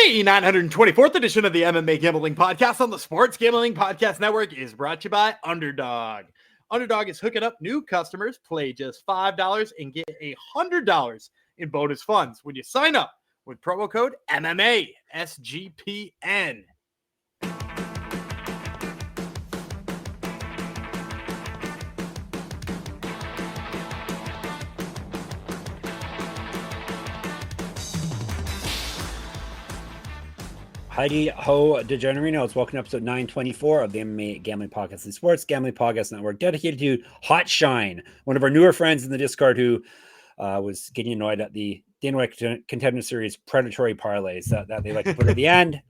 The 924th edition of the MMA Gambling Podcast on the Sports Gambling Podcast Network is brought to you by Underdog. Underdog is hooking up new customers. Play just $5 and get $100 in bonus funds when you sign up with promo code MMA SGPN. Heidi ho, DeGenerinos. Welcome to episode 924 of the MMA Gambling Podcast and Sports Gambling Podcast Network, dedicated to Hot Shine, one of our newer friends in the Discord who was getting annoyed at the Dana White Contender Series predatory parlays that they like to put at the end,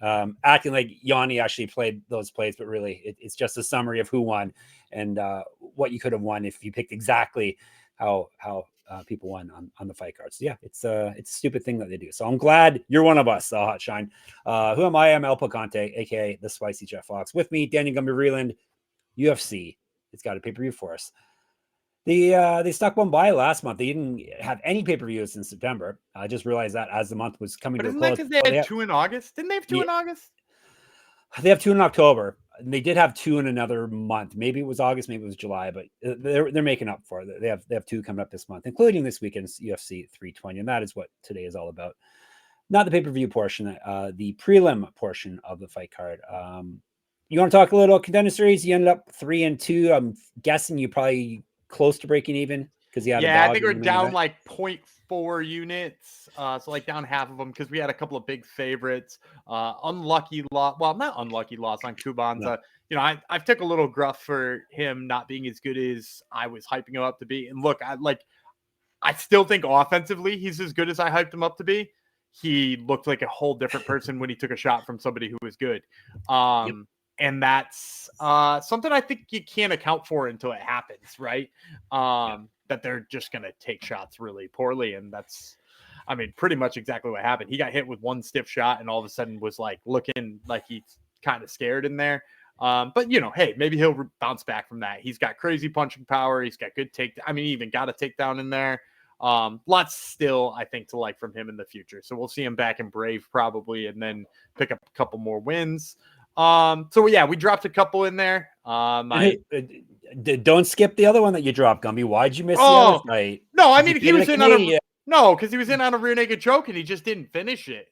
acting like Yana actually played those plays, but really it's just a summary of who won and what you could have won if you picked exactly how people won on the fight cards. So yeah, it's a stupid thing that they do. So I'm glad you're one of us, Hot Shine. Who am I? I'm El Picante, aka the Spicy Jeff Fox. With me, Daniel Gumby Vreeland, UFC. It's got a pay-per-view for us. They stuck one by last month. They didn't have any pay-per-views in September. I just realized that as the month was coming to a close. Isn't that because they had two in August? Didn't they have two in August? They have two in October. They did have two in another month. Maybe it was August, maybe it was July, but they're making up for it. They have two coming up this month, including this weekend's UFC 320, and that is what today is all about. Not the pay-per-view portion, the prelim portion of the fight card. You want to talk a little Contender Series? You ended up 3-2. I'm guessing you probably close to breaking even because I think we're down like 0.4 units, so like down half of them because we had a couple of big favorites. Unlucky loss, well, not unlucky loss on Kubanza. No. I took a little gruff for him not being as good as I was hyping him up to be. And look, I still think offensively he's as good as I hyped him up to be. He looked like a whole different person when he took a shot from somebody who was good. Yep. And that's something I think you can't account for until it happens, right? That they're just going to take shots really poorly. And that's, pretty much exactly what happened. He got hit with one stiff shot and all of a sudden was like looking like he's kind of scared in there. But, hey, maybe he'll bounce back from that. He's got crazy punching power. He's got good he even got a takedown in there. Lots still, I think, to like from him in the future. So we'll see him back in Brave probably and then pick up a couple more wins. So yeah, we dropped a couple in there. Don't skip the other one that you dropped, Gumby. Why'd you miss the other fight? No, he was in because he was in on a rear naked choke and he just didn't finish it.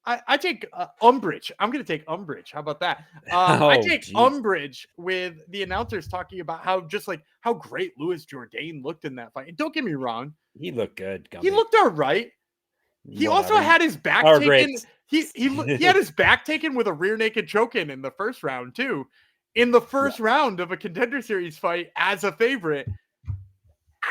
I take umbrage. I'm going to take umbrage. How about that? I take umbrage with the announcers talking about how great Louis Jourdain looked in that fight. And don't get me wrong. He looked good, Gumby. He looked all right. He also had his back taken. He had his back taken with a rear naked choke in the first round too. In the first round of a Contender Series fight as a favorite.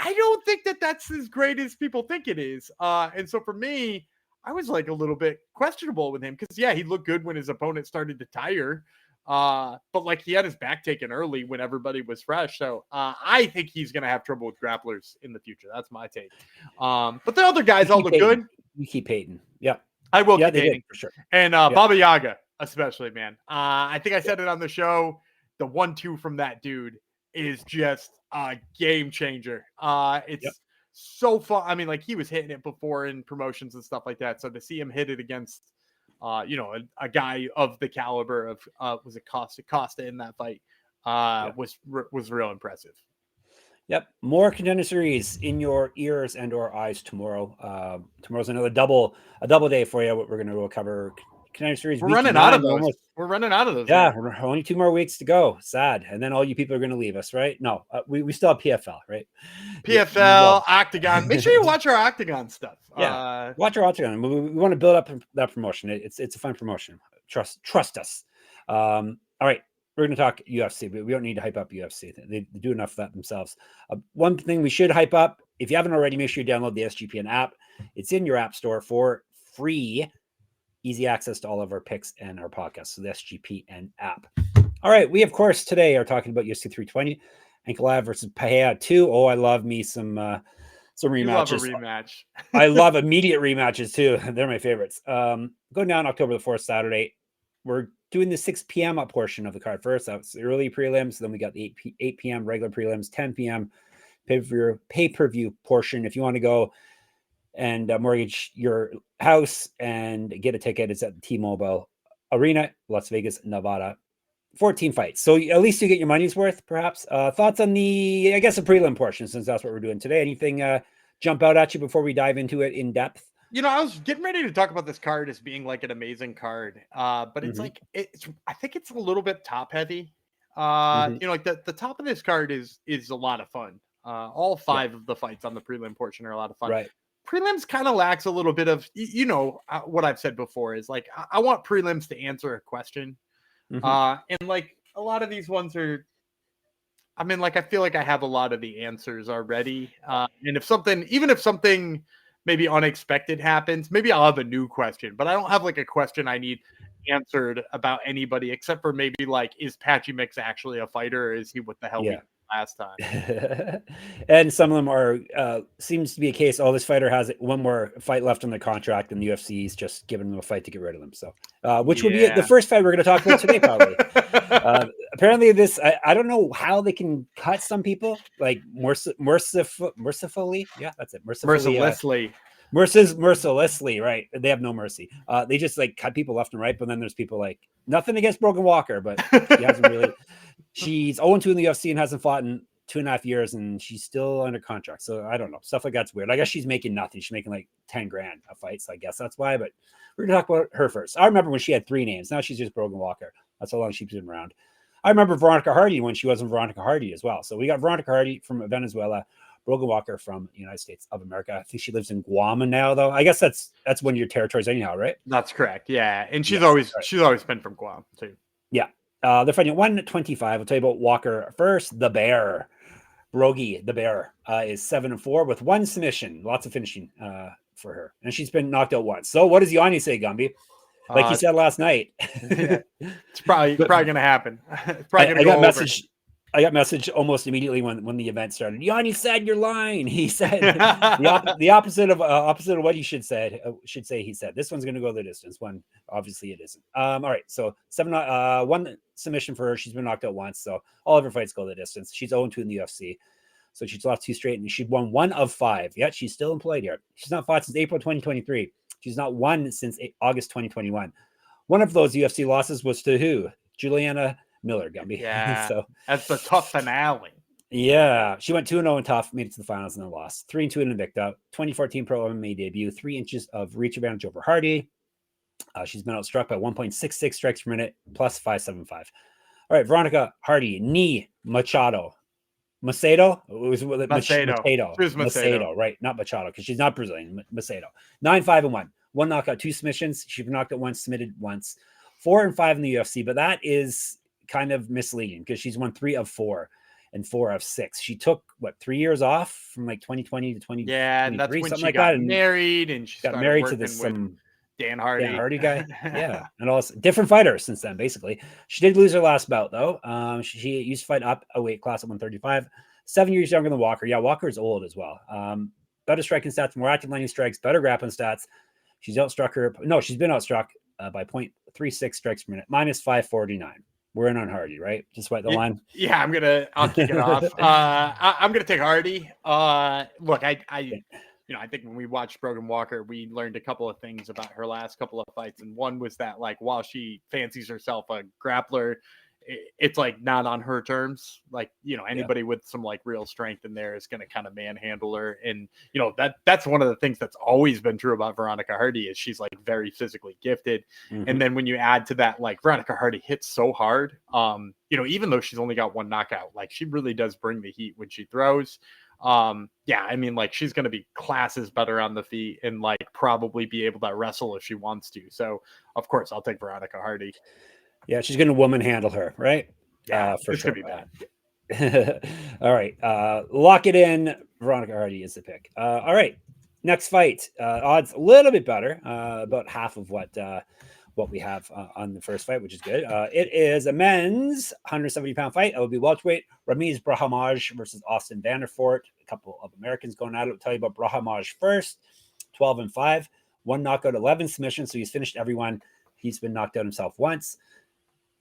I don't think that's as great as people think it is. And so for me, I was like a little bit questionable with him because he looked good when his opponent started to tire. But like he had his back taken early when everybody was fresh. So I think he's going to have trouble with grapplers in the future. That's my take. But the other guys all look good. You keep hating. Yep. I will keep hating for sure. And Baba Yaga, especially, man. I think I said it on the show. The 1-2 from that dude is just a game changer. It's so fun. He was hitting it before in promotions and stuff like that. So to see him hit it against, a guy of the caliber of, was it Costa in that fight, was real impressive. Yep. More Contender Series in your ears and or eyes tomorrow. Tomorrow's another double day for you. We're going to cover Contender Series. We're running out of those. We're running out of those. Yeah. We're only 2 more weeks to go. Sad. And then all you people are going to leave us, right? No, we still have PFL, right? PFL, Octagon. Make sure you watch our Octagon stuff. Yeah. Watch our Octagon. We want to build up that promotion. It's a fun promotion. Trust us. All right. We're going to talk UFC, but we don't need to hype up UFC. They do enough of that themselves. One thing we should hype up, if you haven't already, make sure you download the SGPN app. It's in your app store for free. Easy access to all of our picks and our podcasts. So the SGPN app. All right. We, of course, today are talking about UFC 320. Nikolay versus Patchy 2. Oh, I love me some rematches. Love a rematch. I love immediate rematches, too. They're my favorites. Going down October the 4th, Saturday. We're doing the 6 p.m. portion of the card first. That's the early prelims. Then we got the 8 p.m. regular prelims, 10 p.m. pay-per-view portion. If you want to go and mortgage your house and get a ticket. It's at the T-Mobile Arena, Las Vegas, Nevada. 14 fights. So at least you get your money's worth, perhaps. Thoughts on the, I guess, the prelim portion, since that's what we're doing today. Anything jump out at you before we dive into it in depth? I was getting ready to talk about this card as being like an amazing card. But it's like, I think it's a little bit top heavy. Like the top of this card is a lot of fun. All 5 of the fights on the prelim portion are a lot of fun. Right. Prelims kind of lacks a little bit of, what I've said before is like, I want prelims to answer a question. And like a lot of these ones are, I mean, like, I feel like I have a lot of the answers already. And if something maybe unexpected happens, maybe I'll have a new question, but I don't have like a question I need answered about anybody except for maybe like, is Patchy Mix actually a fighter, or is he what the hell we did last time? And some of them are seems to be a case, this fighter has one more fight left on the contract and the UFC is just giving them a fight to get rid of them. So which will be the first fight we're going to talk about today, probably. Apparently this, I don't know how they can cut some people, like mercifully. Yeah, that's it. Mercilessly, right? They have no mercy. They just like cut people left and right, but then there's people like, nothing against Brogan Walker, but he hasn't really. She's 0-2 in the UFC and hasn't fought in 2.5 years, and she's still under contract. So I don't know. Stuff like that's weird. I guess she's making nothing. She's making like 10 grand a fight. So I guess that's why. But we're gonna talk about her first. I remember when she had 3 names. Now she's just Brogan Walker. That's how long she's been around. I remember Veronica Hardy when she wasn't Veronica Hardy as well. So we got Veronica Hardy from Venezuela, Brogan Walker from the United States of America. I think she lives in Guam now, though. I guess that's one of your territories anyhow, right? That's correct. Yeah, and she's always been from Guam too. Yeah. They're fighting at 125. I'll tell you about Walker first. The Bear, Brogy, the Bear, is 7-4 with 1 submission. Lots of finishing for her, and she's been knocked out once. So what does Yana say, Gumby? Like you said last night, it's probably going to happen. It's probably going to go over. I got message almost immediately when the event started. Yanni said your line. He said the opposite of what he should say. He said this one's going to go the distance. One obviously it isn't. All right, so 1 submission for her. She's been knocked out once, so all of her fights go the distance. She's 0-2 in the UFC, so she's lost 2 straight, and she's won 1 of 5. Yet she's still employed here. She's not fought since April 2023. She's not won since August 2021. One of those UFC losses was to who? Juliana Miller, Gumby. Yeah, so that's the tough finale. Yeah, she went 2-0 in tough, made it to the finals, and then lost. 3-2 in Invicta. 2014 Pro MMA debut. 3 inches of reach advantage over Hardy. She's been outstruck by 1.66 strikes per minute, plus 5.75. All right, Veronica Hardy, knee Machado. Macedo? It was Macedo, right? Not Machado, because she's not Brazilian. Macedo. 9-5-1. 1 knockout, 2 submissions. She's been knocked out once, submitted once. 4-5 in the UFC, but that is kind of misleading because she's won 3 of 4 and 4 of 6. She took 3 years off from like 2020 to 2023. Yeah, and that's when something she like got that. married, and she got started married to working this with Dan Hardy guy. Yeah, and all different fighters since then. Basically, she did lose her last bout though. She used to fight up a weight class at 135. 7 years younger than Walker. Yeah, Walker is old as well. Better striking stats, more active landing strikes, better grappling stats. She's been outstruck by 0.36 strikes per minute, minus 549. We're in on Hardy, right? Just write the line. Yeah, I'll kick it off. I'm gonna take Hardy. Look, I think when we watched Brogan Walker, we learned a couple of things about her last couple of fights, and one was that like while she fancies herself a grappler, it's like not on her terms. Like, anybody with some like real strength in there is going to kind of manhandle her. And, that's one of the things that's always been true about Veronica Hardy is she's like very physically gifted. Mm-hmm. And then when you add to that, like Veronica Hardy hits so hard, even though she's only got 1 knockout, like she really does bring the heat when she throws. She's going to be classes better on the feet and like probably be able to wrestle if she wants to. So of course I'll take Veronica Hardy. Yeah, she's going to woman handle her, right? Yeah, for sure. It's going to be bad. All right. Lock it in. Veronica Hardy is the pick. All right. Next fight. Odds a little bit better. About half of what we have on the first fight, which is good. It is a men's 170-pound fight. It will be welterweight. Ramiz Brahimaj versus Austin Vanderford. A couple of Americans going at it. I'll tell you about Brahimaj first. 12-5. 1 knockout, 11 submissions. So he's finished everyone. He's been knocked out himself once.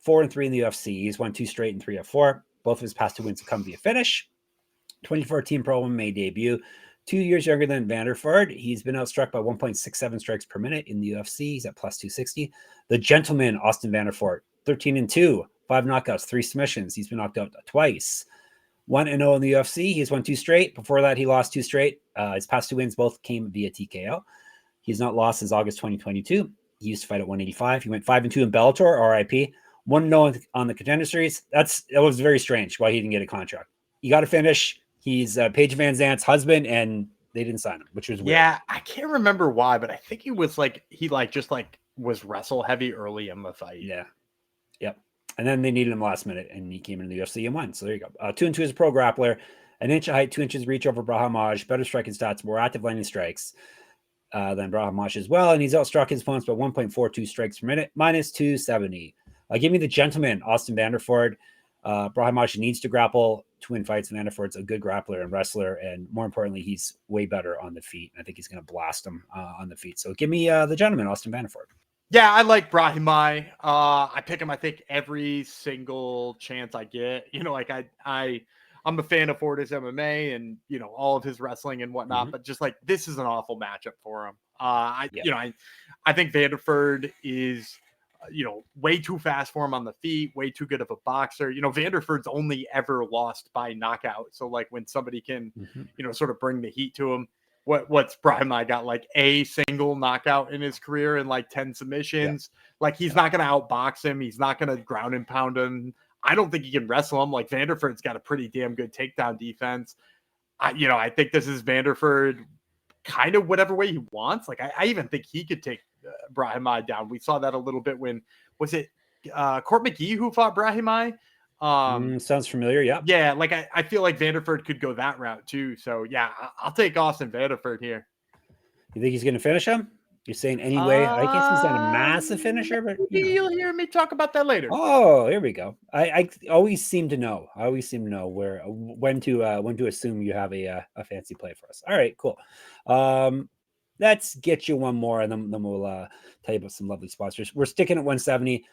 4-3 in the UFC. He's won 2 straight and 3 of 4. Both of his past 2 wins have come via finish. 2014 Pro MMA debut. 2 years younger than Vanderford. He's been outstruck by 1.67 strikes per minute in the UFC. He's at plus 260. The gentleman, Austin Vanderford, 13-2, 5 knockouts, 3 submissions. He's been knocked out twice. 1-0 in the UFC. He's won 2 straight. Before that, he lost 2 straight. His past 2 wins both came via TKO. He's not lost since August 2022. He used to fight at 185. He went 5-2 in Bellator, RIP. 1-0 on the Contender Series. That was very strange why he didn't get a contract. You got to finish. He's Paige Van Zant's husband, and they didn't sign him, which was weird. Yeah, I can't remember why, but I think he was was wrestle heavy early in the fight. Yeah. Yep. And then they needed him last minute, and he came into the UFC and won. So there you go. 2-2 as a pro grappler, an inch of height, 2 inches reach over Brahimaj, better striking stats, more active landing strikes than Brahimaj as well. And he's outstruck his opponents by 1.42 strikes per minute, minus 270. Give me the gentleman, Austin Vanderford. Brahimaj needs to grapple to win fights. Vanderford's a good grappler and wrestler, and more importantly, he's way better on the feet. I think he's going to blast him on the feet. So give me the gentleman, Austin Vanderford. Yeah, I like Brahimaj. I pick him, I think, every single chance I get. I'm a fan of Ford's MMA and, all of his wrestling and whatnot, but just this is an awful matchup for him. I think Vanderford is, way too fast for him on the feet, way too good of a boxer. Vanderford's only ever lost by knockout. So when somebody can, sort of bring the heat to him, what's Brahimaj got a single knockout in his career and 10 submissions. Yeah. He's not going to outbox him. He's not going to ground and pound him. I don't think he can wrestle him. Vanderford's got a pretty damn good takedown defense. I think this is Vanderford kind of whatever way he wants. I even think he could take Brahimaj down. We saw that a little bit when, was it Court McGee who fought Brahimaj? Sounds familiar. Yeah. Yeah. I feel like Vanderford could go that route too. So yeah, I'll take Austin Vanderford here. You think he's going to finish him? You're saying anyway? I guess he's not a massive finisher, but you'll hear me talk about that later. Oh, here we go. I always seem to know. When to assume you have a fancy play for us. All right, cool. Let's get you one more, and then we'll tell you about some lovely sponsors. We're sticking at 170.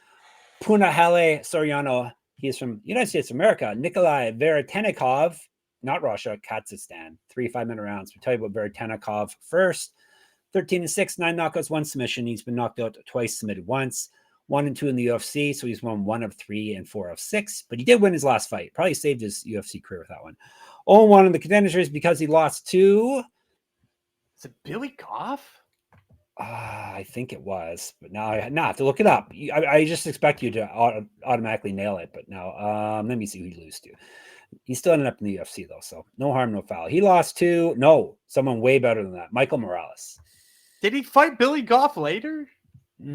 Punahele Soriano. He's from United States of America. Nikolay Veretennikov, not Russia, Kazakhstan. 3 5-minute rounds. We'll tell you about Veretennikov first. 13-6, 9 knockouts, 1 submission. He's been knocked out twice, submitted once. 1-2 in the UFC, so he's won 1 of 3 and 4 of 6. But he did win his last fight. Probably saved his UFC career with that one. 0-1 in the Contender Series because he lost to... Is it Billy Goff? I think it was, but now I have to look it up. I just expect you to automatically nail it, but now let me see who he lose to. He still ended up in the UFC though, so no harm, no foul. He lost to someone way better than that, Michael Morales. Did he fight Billy Goff later? Let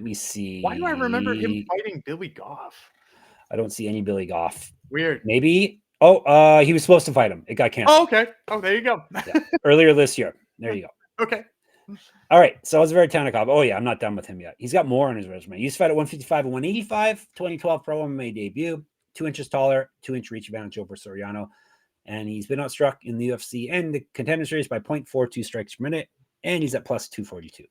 me see. Why do I remember him fighting Billy Goff? I don't see any Billy Goff. Weird. Maybe. He was supposed to fight him. It got canceled. Oh, okay. Oh, there you go. Yeah. Earlier this year. There you go. Okay. All right. So I was Veretennikov. Oh, yeah. I'm not done with him yet. He's got more on his resume. He used to fight at 155 and 185, 2012 Pro MMA debut, 2 inches taller, 2-inch reach advantage over Soriano. And he's been outstruck in the UFC and the Contender Series by 0.42 strikes per minute. And he's at plus 242.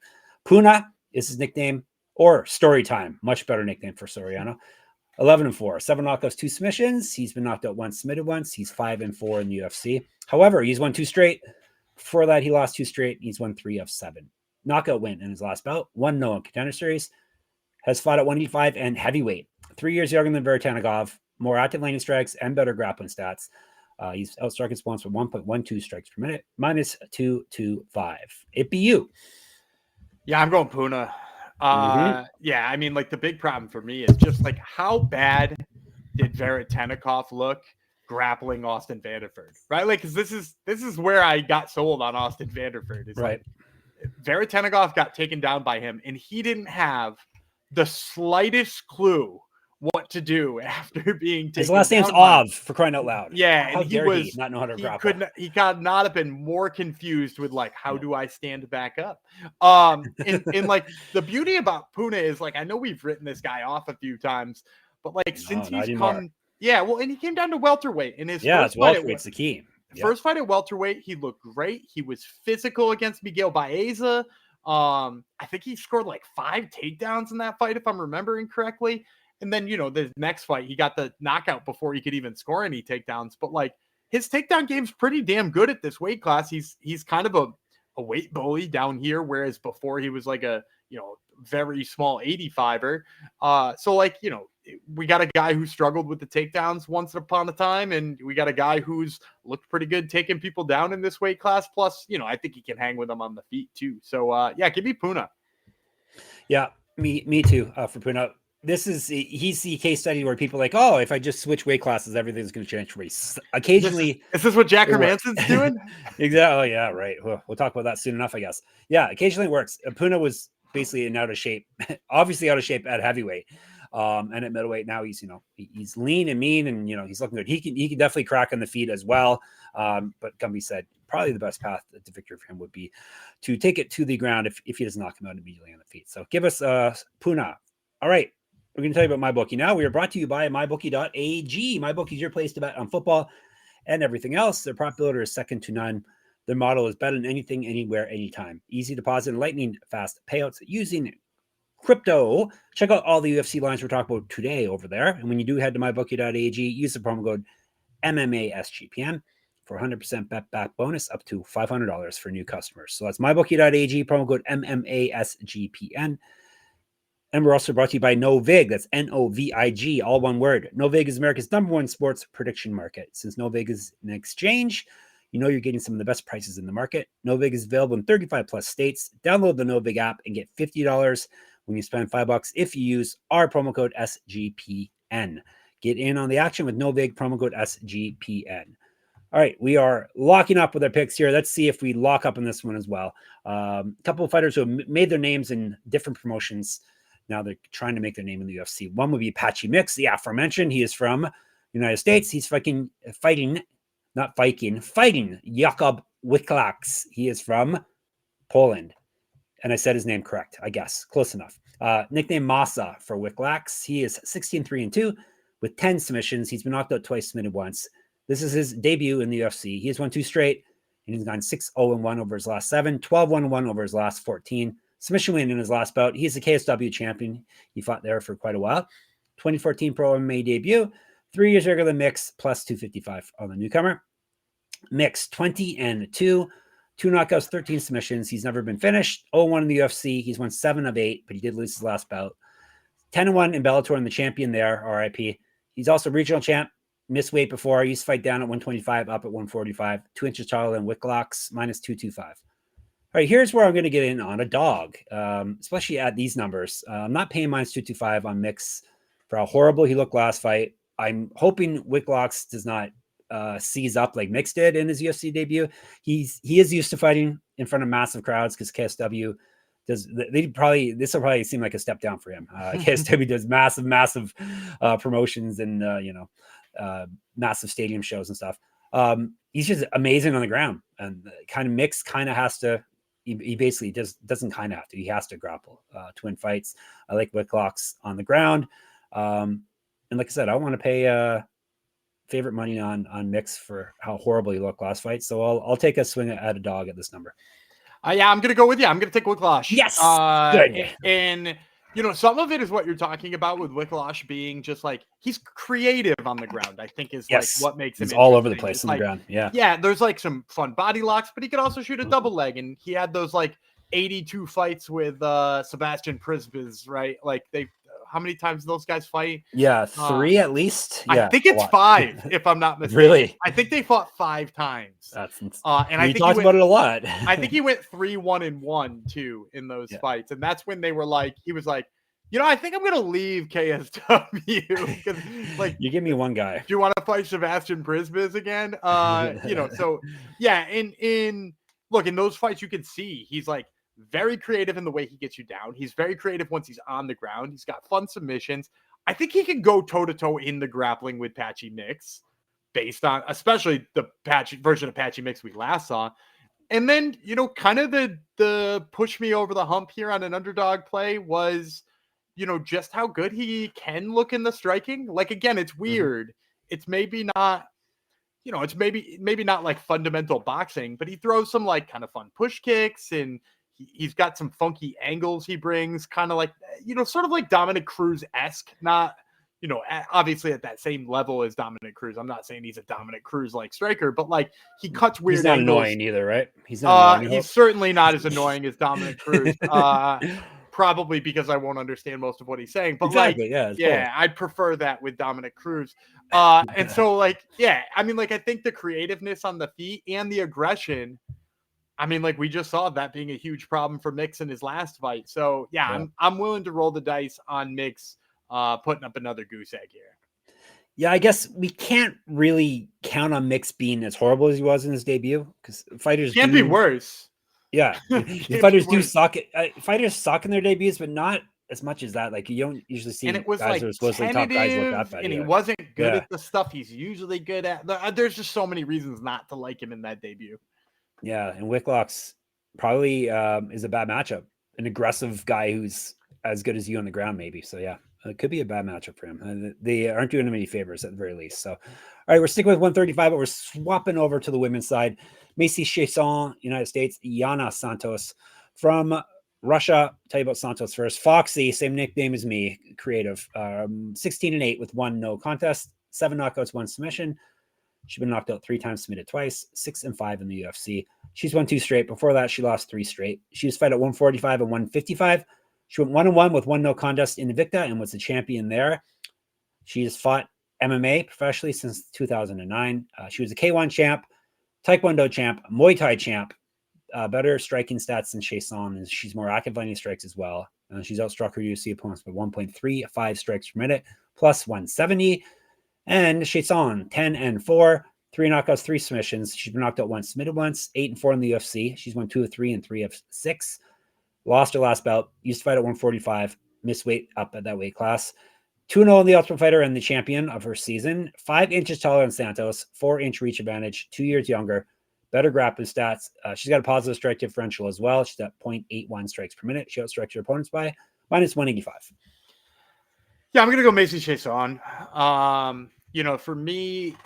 Puna is his nickname, or Story Time. Much better nickname for Soriano. 11-4, 7 knockouts, 2 submissions. He's been knocked out once, submitted once. He's 5-4 in the UFC. However, he's won 2 straight. Before that, he lost 2 straight. He's won 3 of 7. Knockout win in his last bout. 1-0 in Contender Series. Has fought at 185 and heavyweight. 3 years younger than Veretennikov. More active landing strikes and better grappling stats. He's outstruck his opponents with 1.12 strikes per minute, minus 225. It be you. Yeah, I'm going Puna. Yeah, I mean, the big problem for me is just how bad did Veretennikov look grappling Austin Vanderford, right? Because this is where I got sold on Austin Vanderford. Is right. Veretennikov got taken down by him, and he didn't have the slightest clue what to do after being taken. His last name's Ov, for crying out loud. Yeah, how and he was not know how to grapple. He could not have been more confused with how do I stand back up? And the beauty about Puna is I know we've written this guy off a few times, but since he's come, and he came down to welterweight in his first fight. Welterweight's the key. First fight at welterweight, he looked great. He was physical against Miguel Baeza. I think he scored 5 takedowns in that fight, if I'm remembering correctly. And then, the next fight, he got the knockout before he could even score any takedowns. But his takedown game's pretty damn good at this weight class. He's kind of a weight bully down here, whereas before he was like a, very small 85er. So like, we got a guy who struggled with the takedowns once upon a time, and we got a guy who's looked pretty good taking people down in this weight class. Plus, I think he can hang with them on the feet too. So yeah, give me Puna. Yeah, me too, for Puna. He's the case study where people are like, oh, if I just switch weight classes, everything's going to change for me. Occasionally, is this what Jack Hermansson's doing? Exactly. Oh yeah, right. We'll talk about that soon enough, I guess. Yeah, occasionally it works. Puna was basically out of shape, obviously out of shape at heavyweight, and at middleweight now he's he's lean and mean, and he's looking good. He can definitely crack on the feet as well. But Gumby said probably the best path to victory for him would be to take it to the ground if he doesn't knock him out immediately on the feet. So give us Puna. All right. We're going to tell you about MyBookie now. We are brought to you by MyBookie.ag. MyBookie is your place to bet on football and everything else. Their prop builder is second to none. Their model is bet on anything, anywhere, anytime. Easy deposit and lightning fast payouts using crypto. Check out all the UFC lines we're talking about today over there. And when you do head to MyBookie.ag, use the promo code MMASGPN for 100% bet back bonus up to $500 for new customers. So that's MyBookie.ag, promo code MMASGPN. And we're also brought to you by Novig. That's Novig, all one word. Novig is America's #1 sports prediction market. Since Novig is an exchange, you're getting some of the best prices in the market. Novig is available in 35 plus states. Download the Novig app and get $50 when you spend $5 if you use our promo code SGPN. Get in on the action with Novig, promo code SGPN. All right, we are locking up with our picks here. Let's see if we lock up in this one as well. A couple of fighters who have made their names in different promotions. Now they're trying to make their name in the UFC. One would be Patchy Mix, the aforementioned. He is from the United States. He's fighting Jakub Wikłacz. He is from Poland. And I said his name correct, I guess. Close enough. Nickname Masa for Wikłacz. He is 16-3-2 with 10 submissions. He's been knocked out twice, submitted once. This is his debut in the UFC. He has won 2 straight, and he's gone 6-0-1 over his last 7, 12-1-1 over his last 14. Submission win in his last bout. He's a KSW champion. He fought there for quite a while. 2014 Pro MMA debut. 3 years regular mix, plus 255 on the newcomer. Mix 20-2. 2 knockouts, 13 submissions. He's never been finished. 0-1 in the UFC. He's won 7 of 8, but he did lose his last bout. 10-1 in Bellator and the champion there, RIP. He's also regional champ. Missed weight before. He used to fight down at 125, up at 145. 2 inches taller than Wikłacz, minus 225. All right, here's where I'm going to get in on a dog, especially at these numbers. I'm not paying minus 225 on Mix for how horrible he looked last fight. I'm hoping Wikłacz does not seize up like Mix did in his UFC debut. He is used to fighting in front of massive crowds because KSW does. This will probably seem like a step down for him. KSW does massive promotions and massive stadium shows and stuff. He's just amazing on the ground, and kind of Mix kind of has to. He basically doesn't kind of have to. He has to grapple to win fights. I like Wikłacz on the ground. And like I said, I want to pay favorite money on Mix for how horrible he looked last fight. So I'll take a swing at a dog at this number. Yeah, I'm going to go with you. I'm going to take Wikłacz. Yes. Good. And some of it is what you're talking about with Wikłacz being just like, he's creative on the ground, I think is like what makes him all over the place on the ground. Yeah. Yeah. There's like some fun body locks, but he could also shoot a double leg. And he had those like 82 fights with Sebastian Prisbis, right? Like how many times those guys fight? Yeah. 3 at least. Yeah, I think it's 5, if I'm not mistaken. Really? I think they fought 5 times. That's and I think talked about it a lot. I think he went 3-1-1 too in those fights. And that's when they were like, he was like, I think I'm gonna leave KSW because like you give me one guy. Do you want to fight Sebastian Prisbis again? So yeah, in those fights you can see he's like very creative in the way he gets you down. He's very creative once he's on the ground. He's got fun submissions. I think he can go toe-to-toe in the grappling with Patchy Mix, based on especially the Patchy version of Patchy Mix we last saw. And then, kind of the push me over the hump here on an underdog play was, just how good he can look in the striking. Like, again, it's weird. Mm-hmm. It's maybe not, it's maybe not like fundamental boxing, but he throws some like kind of fun push kicks and he's got some funky angles he brings, kind of like, sort of like Dominic Cruz-esque, not, obviously at that same level as Dominic Cruz. I'm not saying he's a Dominic Cruz like striker, but like he cuts weird He's not angles. annoying either, right? He's not annoying. He's certainly not as annoying as Dominic Cruz. Probably because I won't understand most of what he's saying, but exactly, yeah, I'd prefer that with Dominic Cruz. And so like, yeah, I mean, like I think the creativeness on the feet and the aggression, I mean, like we just saw that being a huge problem for Mix in his last fight. So yeah. I'm willing to roll the dice on Mix putting up another goose egg here. Yeah, I guess we can't really count on Mix being as horrible as he was in his debut because fighters can't be worse. Yeah, fighters do suck. Fighters suck in their debuts, but not as much as that. Like you don't usually see and it was guys like that are supposedly top guys look up at. And he wasn't good at the stuff he's usually good at. There's just so many reasons not to like him in that debut. Yeah, and Wikłacz probably is a bad matchup. An aggressive guy who's as good as you on the ground, maybe. So yeah, it could be a bad matchup for him. They aren't doing him any favors at the very least. So, all right, we're sticking with 135, but we're swapping over to the women's side. Macy Chiasson, United States, Yana Santos from Russia. Tell you about Santos first. Foxy, same nickname as me, creative. 16-8 with 1 no contest, 7 knockouts, 1 submission. She's been knocked out 3 times, submitted twice, 6-5 in the UFC. She's won 2 straight. Before that, she lost 3 straight. She was fight at 145 and 155. She went 1-1 with 1 no contest in Invicta and was the champion there. She has fought MMA professionally since 2009. She was a K1 champ, Taekwondo champ, Muay Thai champ, better striking stats than Chiasson, and she's more active on these strikes as well. She's outstruck her UFC opponents by 1.35 strikes per minute, plus 170. And Chiasson, 10-4, 3 knockouts, 3 submissions. She's been knocked out once, submitted once, 8-4 in the UFC. She's won 2 of 3 and 3 of 6. Lost her last bout, used to fight at 145, missed weight up at that weight class. 2-0 in the Ultimate Fighter and the champion of her season. 5 inches taller than Santos, 4-inch reach advantage, 2 years younger, better grappling stats. She's got a positive strike differential as well. She's at 0.81 strikes per minute. She outstrikes her opponents by minus 185. Yeah, I'm going to go Macy Chiasson. For me,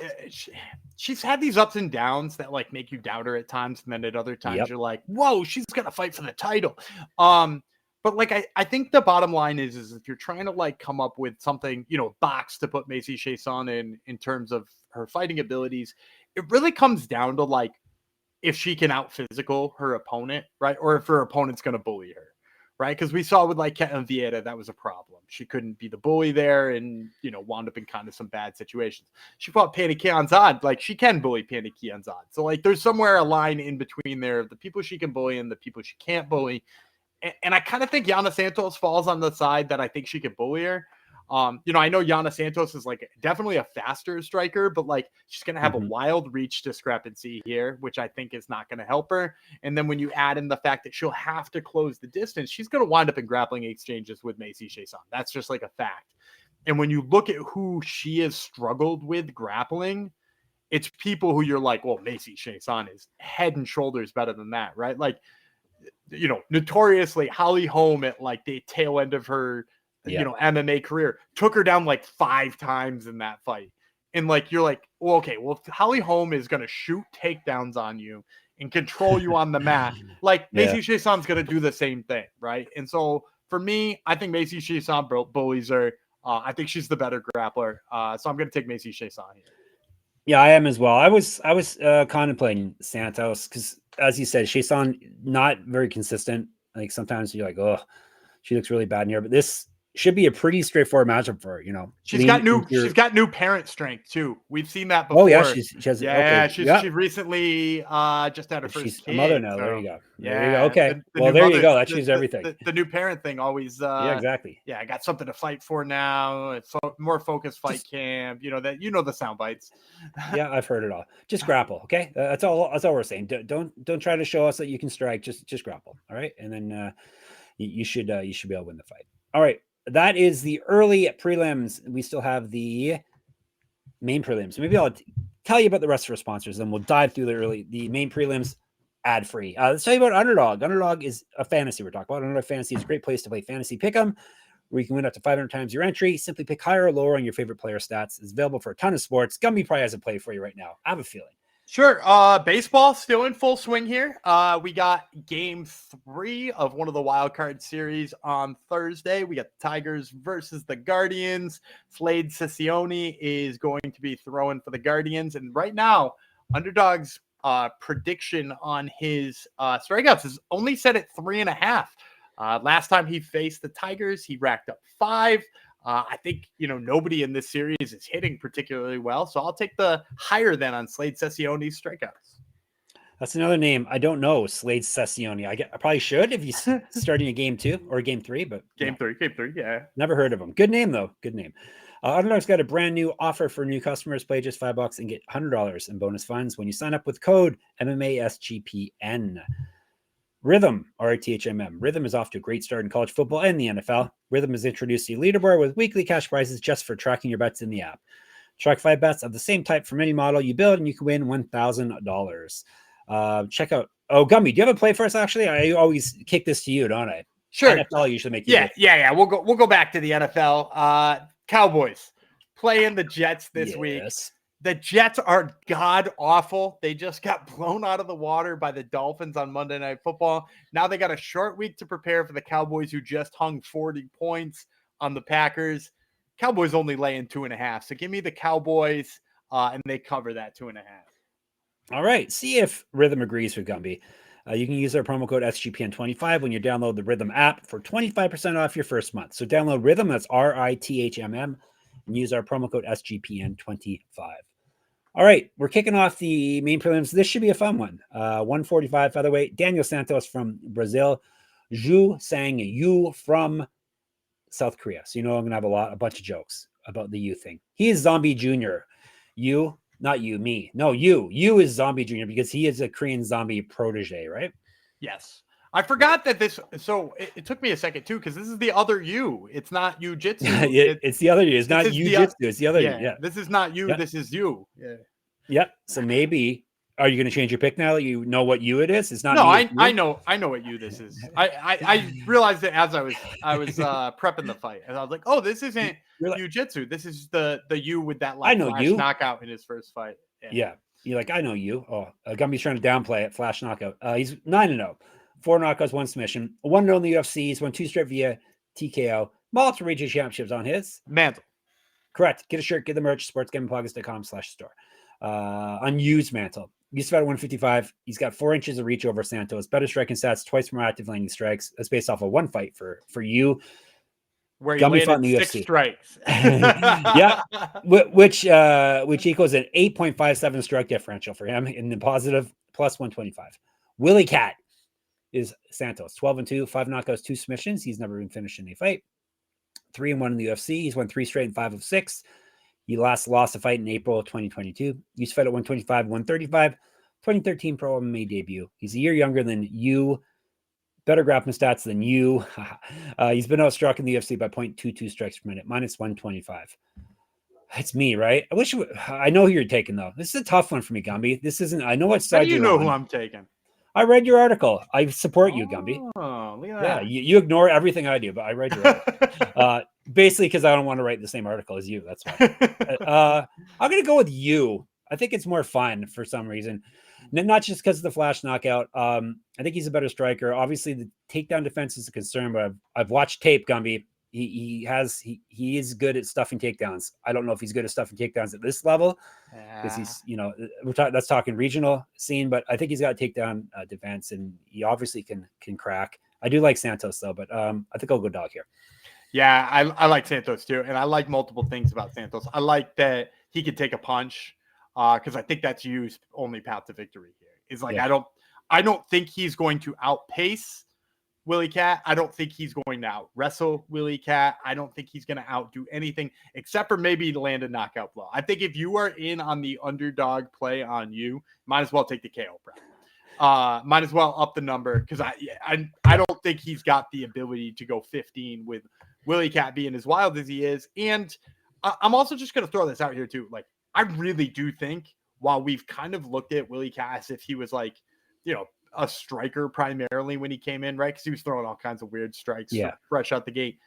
she's had these ups and downs that like make you doubt her at times. And then at other times you're like, whoa, she's going to fight for the title. But like, I think the bottom line is if you're trying to like come up with something, box to put Macy Chiasson in terms of her fighting abilities, it really comes down to like, if she can out physical her opponent, right? Or if her opponent's going to bully her, right? Because we saw with like Ketan Vieira, that was a problem. She couldn't be the bully there and, wound up in kind of some bad situations. She fought Pannie Kianzad. Like she can bully Pannie Kianzad. So like there's somewhere a line in between there, the people she can bully and the people she can't bully. And I kind of think Yana Santos falls on the side that I think she could bully her. I know Yana Santos is like definitely a faster striker, but like she's going to have a wild reach discrepancy here, which I think is not going to help her. And then when you add in the fact that she'll have to close the distance, she's going to wind up in grappling exchanges with Macy Chiasson. That's just like a fact. And when you look at who she has struggled with grappling, it's people who you're like, well, Macy Chiasson is head and shoulders better than that, right? Like, notoriously Holly Holm at like the tail end of her MMA career took her down like 5 times in that fight. And like, you're like, well, okay, well, if Holly Holm is going to shoot takedowns on you and control you on the mat, like Macy Chiasson's going to do the same thing. Right. And so for me, I think Macy Chiasson bullies her. I think she's the better grappler. So I'm going to take Macy Chiasson here. Yeah, I am as well. I was contemplating Santos because, as you said, Chiasson not very consistent. Like sometimes you're like, oh, she looks really bad in here, but this should be a pretty straightforward matchup for her. She's got new parent strength too. We've seen that before. Oh yeah, she recently just had her first she's kid, a mother now. so, there you go. Yeah, there you go. Okay. There you go. That changes everything. The new parent thing always. Yeah, exactly. Yeah, I got something to fight for now. It's more focused fight camp. The sound bites. Yeah, I've heard it all. Just grapple. Okay, that's all. That's all we're saying. Don't try to show us that you can strike. Just grapple. All right, and then you should be able to win the fight. All right. That is the early prelims. We still have the main prelims. Maybe I'll tell you about the rest of our sponsors, then we'll dive through the main prelims ad-free. Let's tell you about Underdog. Underdog is a fantasy we're talking about. Underdog Fantasy is a great place to play fantasy pick'em, where you can win up to 500 times your entry. Simply pick higher or lower on your favorite player stats. It's available for a ton of sports. Gumby probably has a play for you right now. I have a feeling. Sure. Baseball still in full swing here. We got game 3 of one of the wild card series on Thursday. We got the Tigers versus the Guardians. Slade Sessione is going to be throwing for the Guardians. And right now, Underdog's prediction on his strikeouts is only set at 3.5. Last time he faced the Tigers, he racked up 5. I think, nobody in this series is hitting particularly well, so I'll take the higher than on Slade Sessione's strikeouts. That's another name I don't know, Slade Sessione. I probably should if he's starting a game 2 or game 3, but game three, yeah. Never heard of him. Good name though. Good name. Underdog's got a brand new offer for new customers. Play just $5 and get $100 in bonus funds when you sign up with code MMASGPN. Rhythm, RTHMM. Rhythm is off to a great start in college football and the NFL. Rhythm has introduced a leaderboard with weekly cash prizes just for tracking your bets in the app. Track 5 bets of the same type from any model you build, and you can win $1,000. Check out. Oh, Gumby, do you have a play for us? Actually, I always kick this to you, don't I? Sure. NFL usually make you. Yeah. We'll go back to the NFL. Cowboys playing the Jets this week. The Jets are god awful. They just got blown out of the water by the Dolphins on Monday Night Football. Now they got a short week to prepare for the Cowboys, who just hung 40 points on the Packers. Cowboys only laying 2.5. So give me the Cowboys, and they cover that 2.5. All right. See if Rhythm agrees with Gumby. You can use our promo code SGPN25 when you download the Rhythm app for 25% off your first month. So download Rhythm, that's RITHMM, and use our promo code SGPN25. All right, we're kicking off the main prelims. This should be a fun one. 145 featherweight. Daniel Santos from Brazil. Zhu Sang Yu from South Korea. So I'm going to have a bunch of jokes about the Yu thing. He is Zombie Junior. You, not you, me. No, you. You is Zombie Junior because he is a Korean zombie protege, right? Yes. I forgot that this. So it took me a second too, because this is the other you. It's not jiu-jitsu. It's the other you. It's not jiu-jitsu. It's the other you. Yeah. This is not you. Yep. This is you. Yeah. Yep. So maybe are you going to change your pick now that you know what you it is? It's not. No, I know what you this is. I realized it as I was prepping the fight, and I was like, oh, this isn't jiu-jitsu. This is the you with that I know flash you knockout in his first fight. Yeah. You're like, I know you. Oh, Gumby's trying to downplay it. Flash knockout. He's 9-0. 4 knockouts, 1 submission. 1-0 in the UFC. He's won 2 straight via TKO. Multiple regional championships on his mantle. Correct. Get a shirt, get the merch, sportsgamingpockets.com/store. Unused mantle. Used about 155. He's got 4 inches of reach over Santos. Better striking stats, twice more active landing strikes. That's based off of one fight for you. Where he landed 6 strikes. Yeah. Which equals an 8.57 strike differential for him in the positive, plus 125. Willie Cat is Santos. 12-2, 5 knockouts, 2 submissions. He's never been finished in a fight. 3-1 in the UFC. He's won 3 straight and 5 of 6. He last lost a fight in April of 2022. Used to fight at 125, 135. 2013 Pro MMA debut. He's a year younger than you. Better grappling stats than you. He's been outstruck in the UFC by 0.22 strikes per minute, minus 125. It's me, right? I know who you're taking, though. This is a tough one for me, Gumby. This isn't, I know what side How do you know who I'm taking? I read your article. I support you, Gumby. Oh, look at that. Yeah, you ignore everything I do, but I read your article. Basically, because I don't want to write the same article as you. That's why. I'm going to go with you. I think it's more fun for some reason. Not just because of the flash knockout. I think he's a better striker. Obviously, the takedown defense is a concern, but I've watched tape, Gumby. He is good at stuffing takedowns. I don't know if he's good at stuffing takedowns at this level because he's, that's talking regional scene, but I think he's got a takedown defense and he obviously can crack. I do like Santos though, but I think I'll go dog here. Yeah, I like Santos too. And I like multiple things about Santos. I like that he could take a punch because I think that's Yu's only path to victory here. Is like, yeah. I don't think he's going to outpace Willie Cat. I don't think he's going to out wrestle Willie Cat. I don't think he's going to outdo anything except for maybe to land a knockout blow. I think if you are in on the underdog play on you, might as well take the KO prep. Might as well up the number because I don't think he's got the ability to go 15 with Willie Cat being as wild as he is. And I'm also just going to throw this out here too. Like, I really do think while we've kind of looked at Willie Cat as if he was like, a striker primarily when he came in, right? Because he was throwing all kinds of weird strikes fresh out the gate.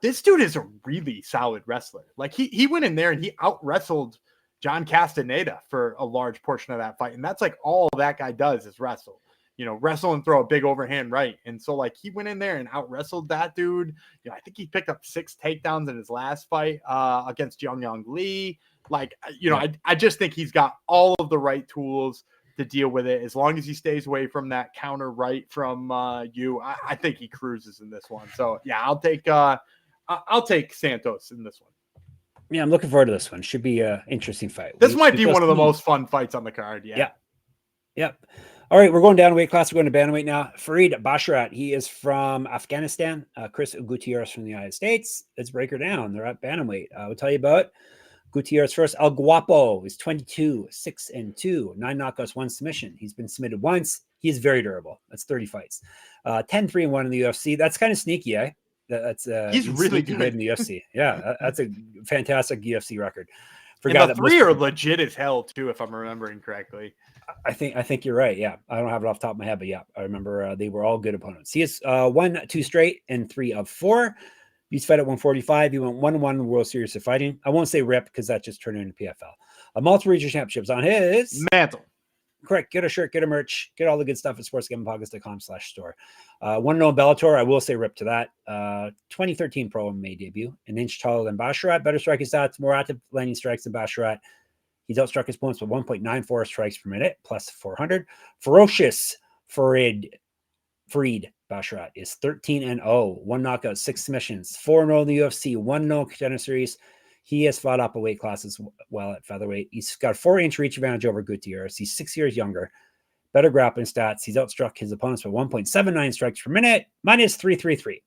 This dude is a really solid wrestler. Like he went in there and he out wrestled John Castaneda for a large portion of that fight. And that's like all that guy does is wrestle. Wrestle and throw a big overhand right. And so like he went in there and out wrestled that dude. I think he picked up 6 takedowns in his last fight against Young Lee. Like, I just think he's got all of the right tools to deal with it. As long as he stays away from that counter right from you, I think he cruises in this one. So yeah, I'll take Santos in this one. Yeah, I'm looking forward to this one. Should be an interesting fight. This might be one of the most fun fights on the card. Yeah. Yep. All right, we're going down weight class. We're going to bantamweight now. Farid Basharat, he is from Afghanistan. Chris Gutierrez from the United States. Let's break her down. They're at bantamweight. We'll tell you about Gutierrez first. El Guapo is 22, 6-2, 9 knockouts, 1 submission. He's been submitted once. He is very durable. That's 30 fights. 10-3-1 in the UFC. That's kind of sneaky, eh? That's he's really good in the UFC. Yeah, that's a fantastic UFC record. For and the 3 are legit as hell too, if I'm remembering correctly. I think you're right. Yeah, I don't have it off the top of my head, but yeah, I remember they were all good opponents. He has won 2 straight and 3 of 4. He's fought at 145. He went 1-1 in the World Series of Fighting. I won't say RIP because that just turned into PFL. Multiple regional championships on his mantle. Correct. Get a shirt, get a merch, get all the good stuff at sportsgamblingpockets.com/store. 1-0 Bellator. I will say RIP to that. 2013 Pro MMA debut. An inch taller than Basharat. Better striking stats. More active landing strikes than Basharat. He's outstruck his opponents with 1.94 strikes per minute, plus 400. Ferocious Farid Basharat is 13-0. 1 knockout, 6 submissions. 4-0 in the UFC. 1-0 contender series. He has fought up a weight class as well at featherweight. He's got a 4-inch reach advantage over Gutierrez. He's 6 years younger. Better grappling stats. He's outstruck his opponents with 1.79 strikes per minute, minus 333.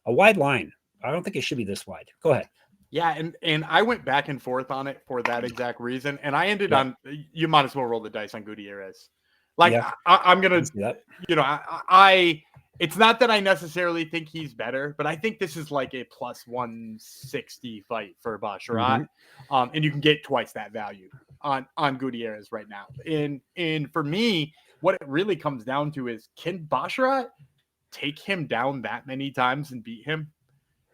A wide line. I don't think it should be this wide. Go ahead. Yeah, and I went back and forth on it for that exact reason. And I ended on, you might as well roll the dice on Gutierrez. Like, I'm going to, it's not that I necessarily think he's better, but I think this is like a plus 160 fight for Basharat. And you can get twice that value on Gutierrez right now. And for me, what it really comes down to is, can Basharat take him down that many times and beat him?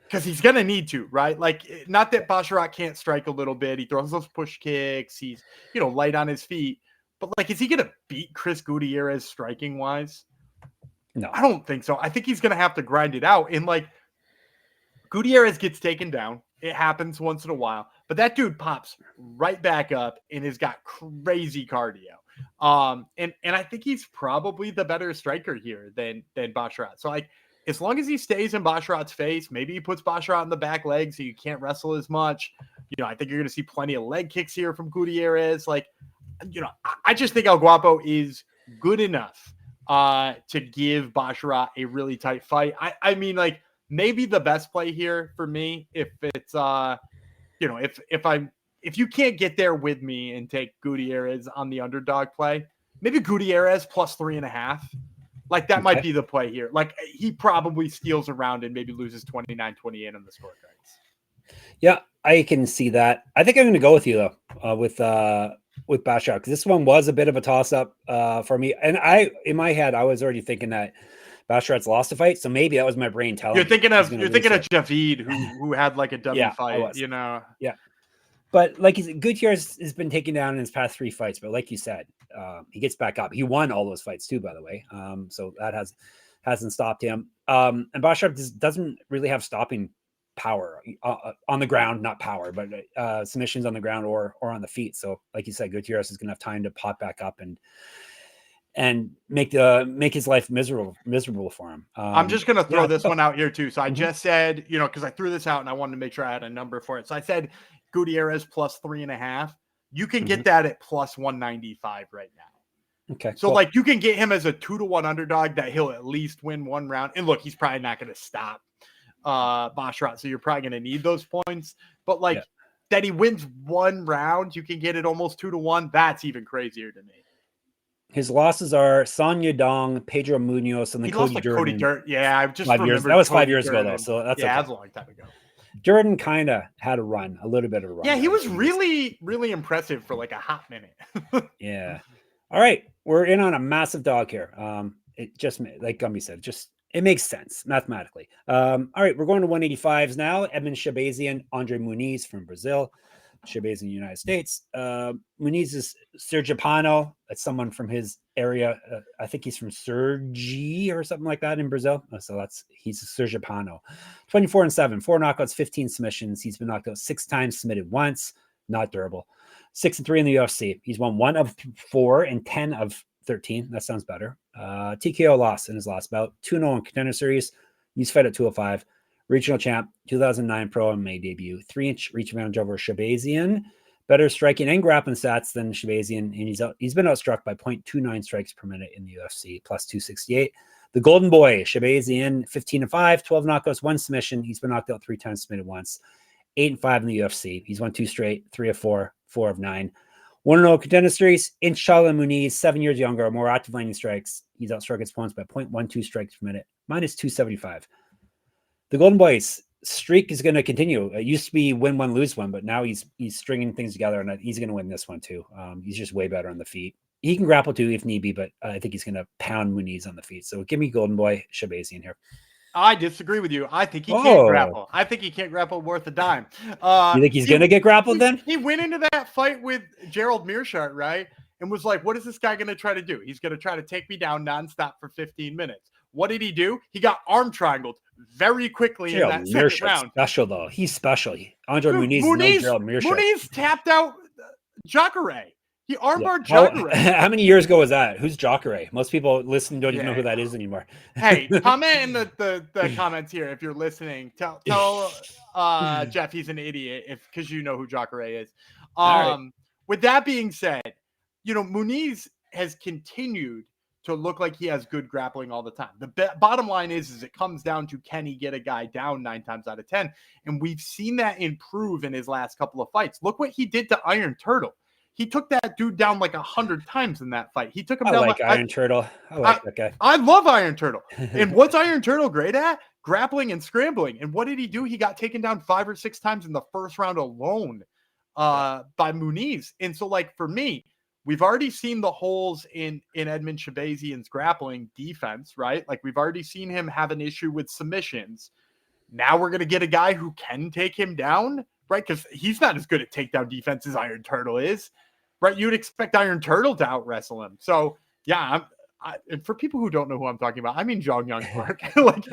Because he's going to need to, right? Like, not that Basharat can't strike a little bit. He throws those push kicks. He's, light on his feet. But, like, is he going to beat Chris Gutierrez striking-wise? No. I don't think so. I think he's going to have to grind it out. And, like, Gutierrez gets taken down. It happens once in a while. But that dude pops right back up and has got crazy cardio. And I think he's probably the better striker here than Basharat. So, like, as long as he stays in Basharat's face, maybe he puts Basharat in the back leg so you can't wrestle as much. I think you're going to see plenty of leg kicks here from Gutierrez. Like, I just think El Guapo is good enough to give Basharat a really tight fight. I mean, like, maybe the best play here for me, if it's, if you can't get there with me and take Gutierrez on the underdog play, maybe Gutierrez plus 3.5. Like, that might be the play here. Like, he probably steals around and maybe loses 29-28 on the scorecards. Yeah, I can see that. I think I'm going to go with you, though, with Basharat, because this one was a bit of a toss-up for me. And in my head, I was already thinking that Basharat's lost a fight, so maybe that was my brain telling me. You're thinking of Javid, who had, like, a W fight, Yeah. But like Gutierrez has been taken down in his past 3 fights, but like you said, he gets back up. He won all those fights too, by the way. So that hasn't stopped him. And Basharat doesn't really have stopping power on the ground, not power, but submissions on the ground or on the feet. So like you said, Gutierrez is going to have time to pop back up and make his life miserable for him. I'm just going to throw this one out here too. So I just said, because I threw this out and I wanted to make sure I had a number for it. So I said Gutierrez plus 3.5. You can get that at plus 195 right now. Okay. So like you can get him as a 2-1 underdog that he'll at least win 1 round. And look, he's probably not going to stop Basharat. So you're probably going to need those points, but like that he wins 1 round, you can get it almost 2-1. That's even crazier to me. His losses are Son Yudong, Pedro Munoz, and then Cody Durden. Yeah, I just 5 years. That was 5 years ago, though. So that's that was a long time ago. Jordan kind of had a little bit of a run. Yeah, he was really, really impressive for like a hot minute. Yeah. All right, we're in on a massive dog here. It just, like Gumby said, it makes sense mathematically. All right, we're going to 185s now. Edmen Shahbazyan, André Muniz from Brazil. Shahbazyan in the United States. Muniz is Sergipano. That's someone from his area. I think he's from Sergi or something like that in Brazil. So he's a Sergipano. 24-7, 4 knockouts, 15 submissions. He's been knocked out 6 times, submitted once. Not durable. 6-3 in the UFC. He's won 1 of 4 and 10 of 13. That sounds better. TKO loss in his last bout. 2-0 in Contender Series. He's fed at 205. Regional champ, 2009 Pro MMA debut. 3-inch reach advantage over Shahbazyan. Better striking and grappling stats than Shahbazyan, and he's been outstruck by 0.29 strikes per minute in the UFC, plus 268. The Golden Boy, Shahbazyan, 15-5, 12 knockouts, 1 submission. He's been knocked out 3 times, submitted once. 8-5 in the UFC. He's won 2 straight, 3 of 4, 4 of 9. 1-0 Contender Series. Inshallah Muniz, 7 years younger, more active landing strikes. He's outstruck his opponents by 0.12 strikes per minute, minus 275. The Golden Boy's streak is going to continue. It used to be win 1, lose 1, but now he's stringing things together, and he's going to win this one too. He's just way better on the feet. He can grapple too if need be, but I think he's going to pound Muniz on the feet. So give me Golden Boy Shahbazyan here. I disagree with you. I think he can't grapple. I think he can't grapple worth a dime. You think he's going to get grappled then? He went into that fight with Gerald Meerschaert, right? And was like, what is this guy going to try to do? He's going to try to take me down nonstop for 15 minutes. What did he do? He got arm triangled very quickly in that second round. Special though. He's special. André Muniz, Gerald Meerschaert. Muniz tapped out Jacare. He armbarred Jacare. How many years ago was that? Who's Jacare? Most people listening don't even know who that is anymore. Hey, comment in the comments here if you're listening. Tell Jeff he's an idiot because you know who Jacare is. Right. With that being said, Muniz has continued to look like he has good grappling all the time. The bottom line is it comes down to, can he get a guy down 9 times out of 10? And we've seen that improve in his last couple of fights. Look what he did to Iron Turtle. He took that dude down like 100 times in that fight. He took him down. Like Iron Turtle. I like that guy. I love Iron Turtle. And what's Iron Turtle great at? Grappling and scrambling. And what did he do? He got taken down 5 or 6 times in the first round alone by Muniz. And so, like, for me, we've already seen the holes in Edmen Shahbazyan's grappling defense, right? Like, we've already seen him have an issue with submissions. Now we're going to get a guy who can take him down, right? Because he's not as good at takedown defense as Iron Turtle is, right? You'd expect Iron Turtle to out-wrestle him. So, yeah, and for people who don't know who I'm talking about, I mean Jong Young Park. Like,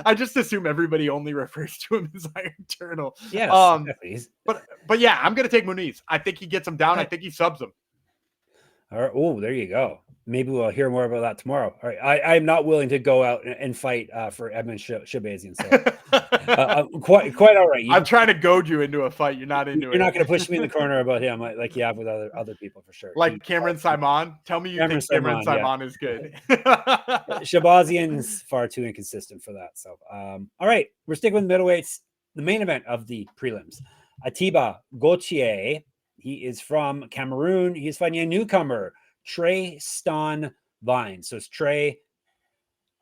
I just assume everybody only refers to him as Iron Turtle. Yes, but yeah, I'm going to take Muniz. I think he gets him down. I think he subs him. All right. Oh, there you go. Maybe we'll hear more about that tomorrow. All right. I'm not willing to go out and fight for Edmen Shahbazyan. So quite all right. I'm trying to goad you into a fight. You're not into it. You're not going to push me in the corner about him like you have with other people for sure. Like Cameron Simon. Tell me you think Cameron Simon is good. Shahbazyan's far too inconsistent for that. So, all right. We're sticking with middleweights. The main event of the prelims. Atiba Gauthier. He is from Cameroon. He's fighting a newcomer, Trey Ston Vines. So it's Trey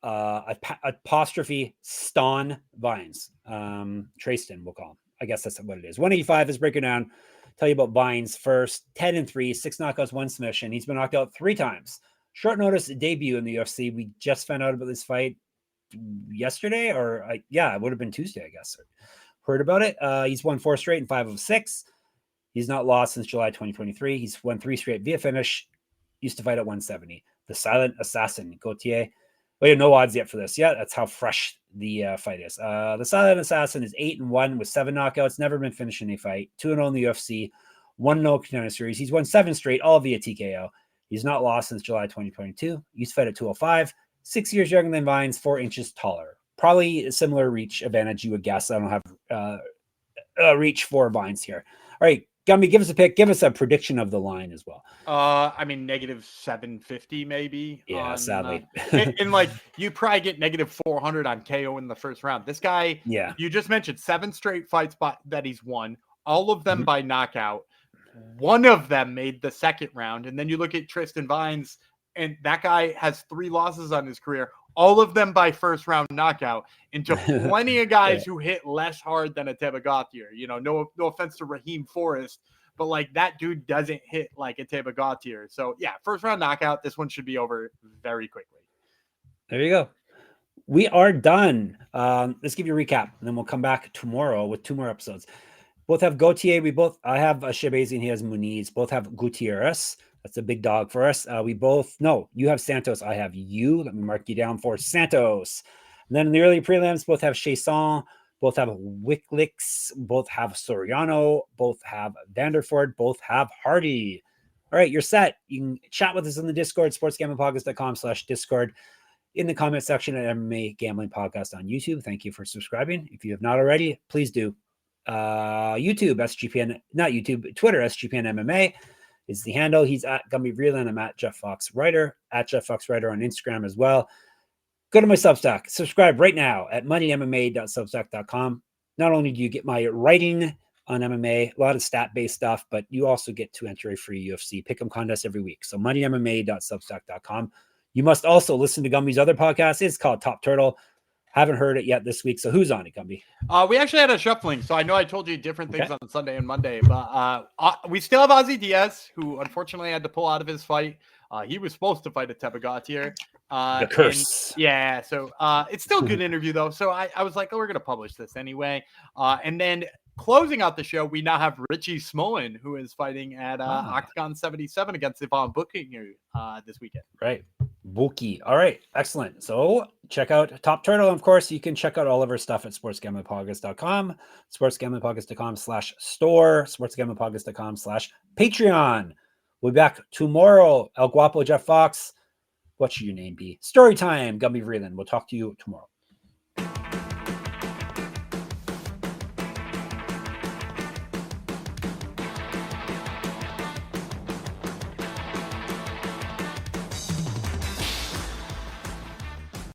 apostrophe Ston Vines. Trayston, we'll call him. I guess that's what it is. 185 is breaking down. Tell you about Vines first. 10-3, 6 knockouts, 1 submission. He's been knocked out 3 times. Short notice debut in the UFC. We just found out about this fight yesterday, it would have been Tuesday, I guess. Heard about it. He's won 4 straight and 5 of 6. He's not lost since July 2023. He's won 3 straight via finish. Used to fight at 170. The Silent Assassin, Gauthier. We have no odds yet for this. Yeah, that's how fresh the fight is. The Silent Assassin is 8-1 with 7 knockouts. Never been finished in a fight. 2-0 in the UFC. 1-0 Contender Series. He's won 7 straight, all via TKO. He's not lost since July 2022. Used to fight at 205. 6 years younger than Vines. 4 inches taller. Probably a similar reach advantage, you would guess. I don't have reach for Vines here. All right. Gumby, give us a pick. Give us a prediction of the line as well. I mean, -750 maybe. Yeah, sadly. and like, you probably get -400 on KO in the first round. This guy, you just mentioned 7 straight fights that he's won, all of them by knockout. One of them made the second round. And then you look at Tristan Vines, and that guy has 3 losses on his career, all of them by first round knockout, into plenty of guys who hit less hard than Atiba Gauthier. No offense to Raheem Forrest, but like, that dude doesn't hit like Atiba Gauthier. So yeah, first round knockout. This one should be over very quickly. There you go. We are done. Let's give you a recap, and then we'll come back tomorrow with 2 more episodes. Both have Gautier. I have Shahbazyan. He has Muniz. Both have Gutierrez. That's a big dog for us. You have Santos. I have you. Let me mark you down for Santos. And then in the early prelims, both have Chiasson. Both have Wikłacz. Both have Soriano. Both have Vanderford. Both have Hardy. All right, you're set. You can chat with us in the Discord, sportsgamblingpodcast.com/Discord. In the comment section at MMA Gambling Podcast on YouTube. Thank you for subscribing. If you have not already, please do. YouTube, SGPN, not YouTube, Twitter, SGPN MMA is the handle. He's at Gumby Vreeland. I'm at Jeff Fox Writer, at Jeff Fox Writer on Instagram as well. Go to my Substack. Subscribe right now at moneymma.substack.com. Not only do you get my writing on MMA, a lot of stat-based stuff, but you also get to enter a free UFC pick'em contest every week. So moneymma.substack.com. You must also listen to Gumby's other podcast. It's called Top Turtle. Haven't heard it yet this week. So who's on it, Gumby? We actually had a shuffling. So I know I told you different things on Sunday and Monday, but we still have Ozzy Diaz, who unfortunately had to pull out of his fight. He was supposed to fight at Gautier. The curse. So it's still a good interview, though. So I was like, we're going to publish this anyway. And then closing out the show, we now have Richie Smolin, who is fighting at Octagon 77 against Yvonne Booking here this weekend. Right. Bookie. All right. Excellent. So check out Top Turtle. Of course, you can check out all of our stuff at sportsgamblingpodcast.com, sportsgamblingpodcast.com/store, sportsgamblingpodcast.com/Patreon. We'll be back tomorrow. El Guapo Jeff Fox. What should your name be? Story time, Gumby Vreeland. We'll talk to you tomorrow.